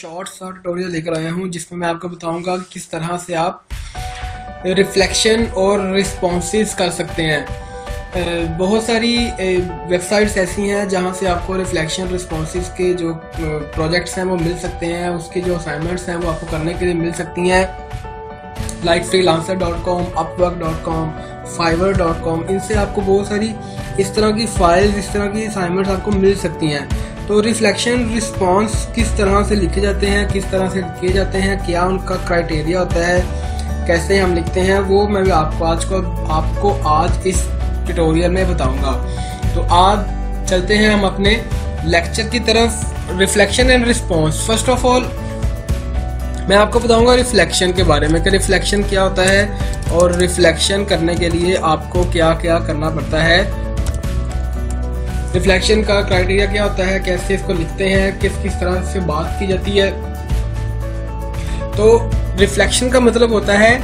Short सा tutorial लेकर आया हूं जिसमें मैं आपको बताऊंगा कि किस तरह से आप रिफ्लेक्शन और रिस्पॉन्सेस कर सकते हैं। बहुत सारी वेबसाइट्स ऐसी हैं जहां से आपको रिफ्लेक्शन रिस्पॉन्सेस के जो प्रोजेक्ट्स हैं वो मिल सकते हैं, उसके जो असाइनमेंट्स हैं वो आपको करने के लिए मिल सकती हैं, लाइक freelancer.com, upwork.com, fiverr.com। इनसे आपको बहुत सारी इस तरह की फाइल्स, इस तरह की असाइनमेंट्स आपको मिल सकती हैं। तो रिफ्लेक्शन रिस्पॉन्स किस तरह से लिखे जाते हैं, किस तरह से किए जाते हैं, क्या उनका क्राइटेरिया होता है, कैसे हम लिखते हैं, वो मैं आपको आज इस ट्यूटोरियल में बताऊंगा। तो आज चलते हैं हम अपने लेक्चर की तरफ। Reflection and response. First of all मैं आपको बताऊंगा रिफ्लेक्शन के बारे में कि रिफ्लेक्शन क्या होता है और रिफ्लेक्शन करने के लिए आपको क्या क्या करना पड़ता है, रिफ्लेक्शन का क्राइटेरिया क्या होता है, कैसे इसको लिखते हैं, किस तरह से बात की जाती है। तो रिफ्लेक्शन का मतलब होता है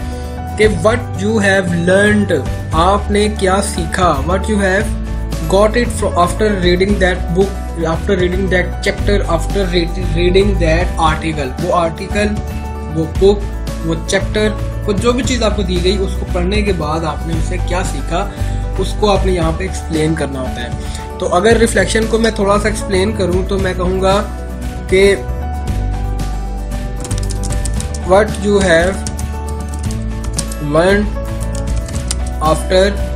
कि व्हाट यू हैव लर्नड, आपने क्या सीखा, what you have got it after reading that book, after reading that chapter, after reading that article. वो आर्टिकल, वो बुक, वो चैप्टर, वो जो भी चीज़ आपको दी गई उसको पढ़ने के बाद आपने उसे क्या सीखा, उसको आपने यहाँ पे एक्सप्लेन करना होता है। तो अगर रिफ्लेक्शन को मैं थोड़ा सा एक्सप्लेन करूँ तो मैं कहूँगा कि what you have learn after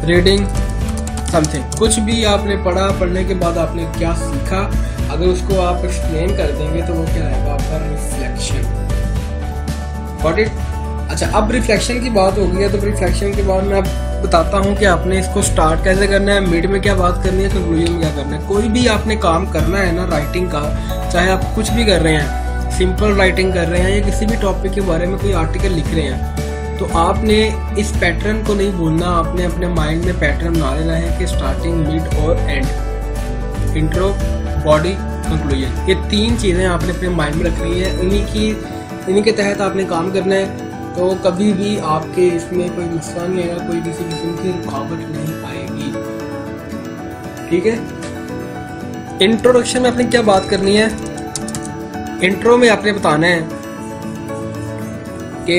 reading something. कुछ भी आपने पढ़ा, पढ़ने के बाद आपने क्या सीखा, अगर उसको आप एक्सप्लेन कर देंगे तो वो क्या आएगा, आपका रिफ्लेक्शन। Got it? अच्छा, अब रिफ्लेक्शन की बात हो गई है तो रिफ्लेक्शन के बाद मैं बताता हूँ कि आपने इसको स्टार्ट कैसे करना है, मिड में क्या बात करनी है, कंक्लूजन में क्या करना है। कोई भी आपने काम करना है ना राइटिंग का, चाहे आप कुछ भी कर रहे हैं, सिंपल राइटिंग कर रहे हैं या किसी भी टॉपिक के बारे में कोई आर्टिकल लिख रहे हैं, तो आपने इस पैटर्न को नहीं भूलना। आपने अपने माइंड में पैटर्न बना लेना है कि स्टार्टिंग, मिड और एंड, इंट्रो, बॉडी, कंक्लूजन। ये तीन चीज़ें आपने अपने माइंड में रखनी है, इन्हीं के तहत आपने काम करना है। तो कभी भी आपके इसमें कोई मसला नहीं आएगा, कोई किसी किस्म की रुकावट नहीं आएगी। ठीक है। इंट्रोडक्शन में आपने क्या बात करनी है, इंट्रो में आपने बताना है कि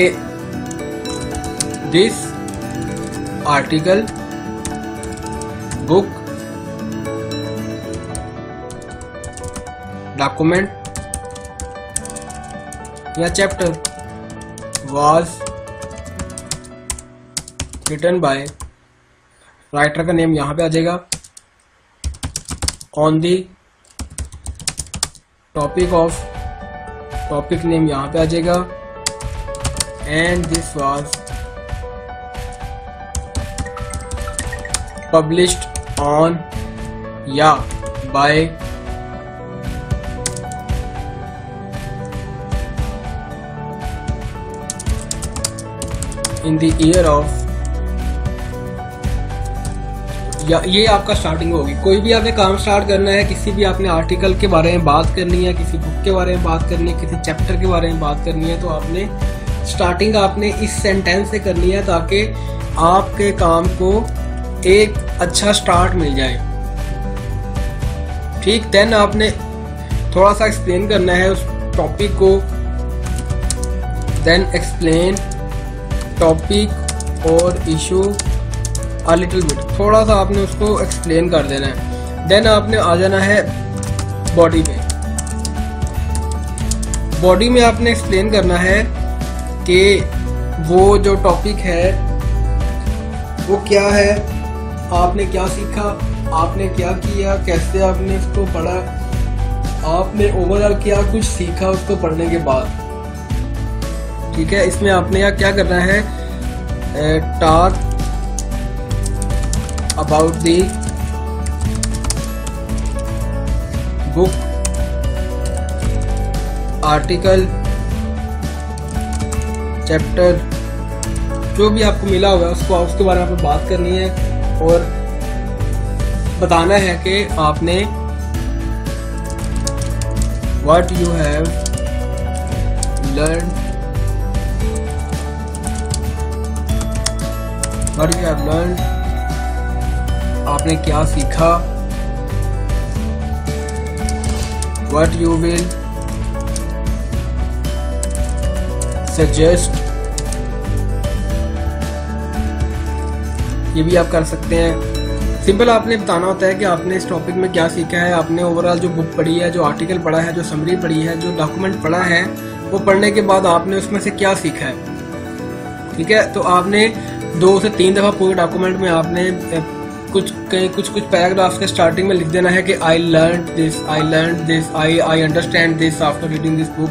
दिस आर्टिकल, बुक, डॉक्यूमेंट या chapter was written by, writer का नेम यहां पे आ जाएगा, on the topic of, topic name यहां पे आ जाएगा, and this was published on या by in the year of, या ये आपका स्टार्टिंग होगी। कोई भी आपने काम स्टार्ट करना है, किसी भी आपने आर्टिकल के बारे में बात करनी है, किसी बुक के बारे में बात करनी है, किसी चैप्टर के बारे में बात करनी है, तो आपने स्टार्टिंग आपने इस सेंटेंस से करनी है ताकि आपके काम को एक अच्छा स्टार्ट मिल जाए। ठीक। देन आपने थोड़ा सा एक्सप्लेन करना है उस टॉपिक को, देन एक्सप्लेन टॉपिक और इशू अ लिटिल बिट, थोड़ा सा आपने उसको एक्सप्लेन कर देना है। देन आपने आ जाना है बॉडी पे। बॉडी में आपने एक्सप्लेन करना है कि वो जो टॉपिक है वो क्या है, आपने क्या सीखा, आपने क्या किया, कैसे आपने इसको पढ़ा, आपने ओवरऑल क्या कुछ सीखा उसको पढ़ने के बाद। ठीक है। इसमें आपने क्या करना है, talk about the book, article, chapter, जो भी आपको मिला हुआ है उसके बारे में आपको बात करनी है और बताना है कि आपने what you have learn, what you have learned, आपने क्या सीखा, what you will suggest, ये भी आप कर सकते हैं। सिंपल आपने बताना होता है कि आपने इस टॉपिक में क्या सीखा है, आपने ओवरऑल जो बुक पढ़ी है, जो आर्टिकल पढ़ा है, जो समरी पढ़ी है, जो डॉक्यूमेंट पढ़ा है, वो पढ़ने के बाद आपने उसमें से क्या सीखा है। ठीक है, तो आपने 2 से 3 दफ़ा पूरे डॉक्यूमेंट में आपने कुछ पैराग्राफ्स के स्टार्टिंग में लिख देना है कि I learn this, I understand this after reading this book,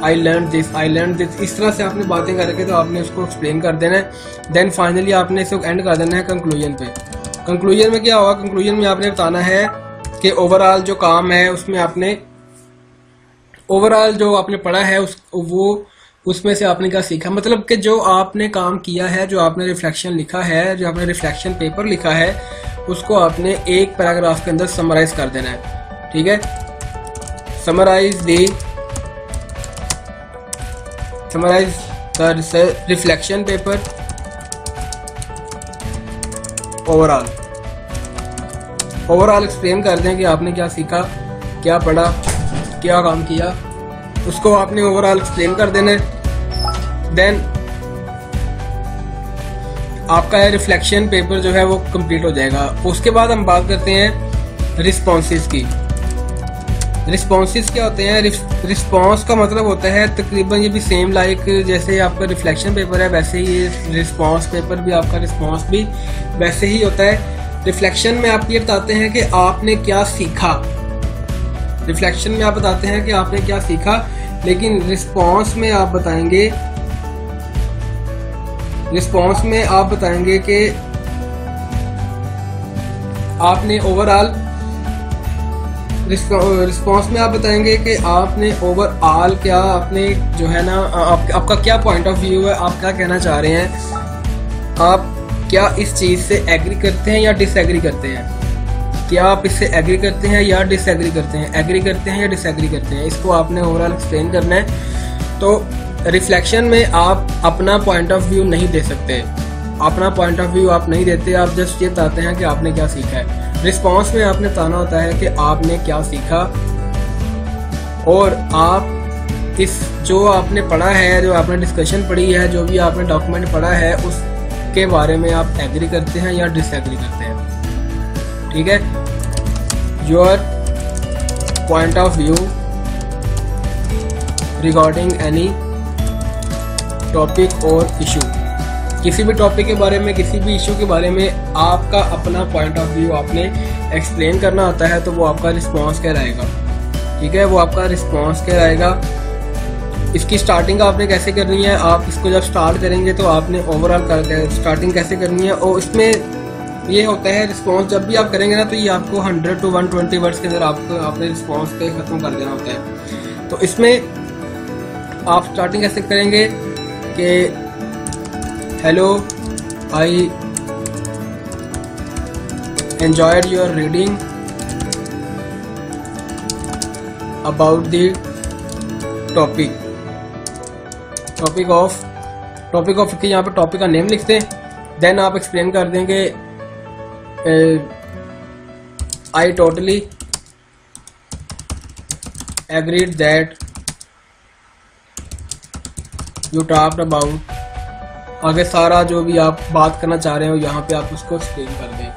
I learn this, इस तरह से आपने बातें करके तो आपने उसको एक्सप्लेन कर देना है। देन फाइनली आपने इसको एंड कर देना है कंक्लूजन पे। कंक्लूजन में क्या होगा, कंक्लूजन में आपने बताना है कि ओवरऑल जो काम है उसमें आपने ओवरऑल जो आपने पढ़ा है उसमें से आपने क्या सीखा, मतलब कि जो आपने काम किया है, जो आपने रिफ्लेक्शन लिखा है, जो आपने रिफ्लेक्शन पेपर लिखा है, उसको आपने एक पैराग्राफ के अंदर समराइज कर देना है। ठीक है, summarise the reflection paper overall explain कर दें कि आपने क्या सीखा, क्या पढ़ा, क्या काम किया, उसको आपने ओवरऑल एक्सप्लेन कर देना है। देन आपका रिफ्लेक्शन पेपर जो है वो कंप्लीट हो जाएगा। उसके बाद हम बात करते हैं रिस्पॉन्सेस की। रिस्पॉन्सेस क्या होते हैं? रिस्पॉन्स का मतलब होता है तकरीबन ये भी सेम लाइक जैसे आपका रिफ्लेक्शन पेपर है वैसे ही रिस्पॉन्स पेपर भी, आपका रिस्पॉन्स भी वैसे ही होता है। रिफ्लेक्शन में आप ये बताते हैं कि आपने क्या सीखा, रिफ्लेक्शन में आप बताते हैं कि आपने क्या सीखा, लेकिन रिस्पॉन्स में आप बताएंगे कि आपने ओवरऑल रिस्पॉन्स में आप बताएंगे कि आपने ओवरऑल क्या, आपने जो है ना आपका क्या पॉइंट ऑफ व्यू है, आप क्या कहना चाह रहे हैं, आप क्या इस चीज से एग्री करते हैं या डिसएग्री करते हैं, क्या आप इससे एग्री करते हैं या डिसएग्री करते हैं, एग्री करते हैं या डिसएग्री करते हैं, इसको आपने ओवरऑल एक्सप्लेन करना है। तो रिफ्लेक्शन में आप अपना पॉइंट ऑफ व्यू नहीं दे सकते, अपना पॉइंट ऑफ व्यू आप नहीं देते, आप जस्ट ये बताते हैं कि आपने क्या सीखा है। रिस्पॉन्स में आपने बताना होता है कि आपने क्या सीखा और आप इस जो आपने पढ़ा है, जो आपने डिस्कशन पढ़ी है, जो भी आपने डॉक्यूमेंट पढ़ा है उसके बारे में आप एग्री करते हैं या डिसएग्री करते हैं। ठीक है, your point of view regarding any topic और इशू, किसी भी टॉपिक के बारे में, किसी भी इशू के बारे में आपका अपना पॉइंट ऑफ व्यू आपने एक्सप्लेन करना होता है, तो वो आपका रिस्पॉन्स कहलाएगा। ठीक है, वो आपका रिस्पॉन्स कहलाएगा। इसकी स्टार्टिंग आपने कैसे करनी है, आप इसको जब स्टार्ट करेंगे तो आपने ओवरऑल स्टार्टिंग कैसे करनी है, और इसमें ये होता है रिस्पॉन्स जब भी आप करेंगे ना तो ये आपको 100 to 120 वर्ड्स के अंदर आपको अपने रिस्पॉन्स पे खत्म कर देना होता है। तो इसमें आप स्टार्टिंग कैसे करेंगे कि hello, I enjoyed your reading about the topic of के यहाँ पे टॉपिक का नेम लिखते हैं। देन आप एक्सप्लेन कर देंगे I totally agreed that you talked about, आगे सारा जो भी आप बात करना चाह रहे हो यहाँ पे आप उसको एक्सप्लेन कर दें।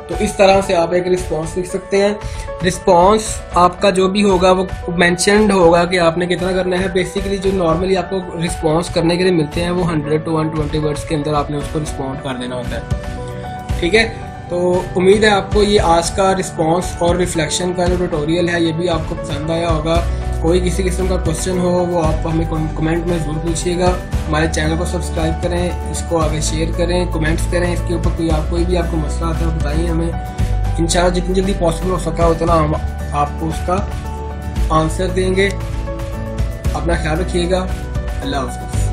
तो इस तरह से आप एक रिस्पॉन्स लिख सकते हैं। रिस्पॉन्स आपका जो भी होगा वो मेंशन्ड होगा कि आपने कितना करना है। बेसिकली जो नॉर्मली आपको रिस्पॉन्स करने के लिए मिलते हैं वो 100 to 120 वर्ड्स के अंदर आपने उसको रिस्पॉन्ड कर देना होता है। ठीक है, तो उम्मीद है आपको ये आज का रिस्पॉन्स और रिफ्लेक्शन का जो ट्यूटोरियल है ये भी आपको पसंद आया होगा। कोई किसी किस्म का क्वेश्चन हो वो आप हमें कमेंट में ज़रूर पूछिएगा। हमारे चैनल को सब्सक्राइब करें, इसको आगे शेयर करें, कमेंट्स करें, इसके ऊपर कोई भी आपको मसला आता है बताइए हमें। इंशाल्लाह जितनी जल्दी पॉसिबल हो सका उतना हम आपको उसका आंसर देंगे। अपना ख्याल रखिएगा। अल्लाह हाफ़िज़।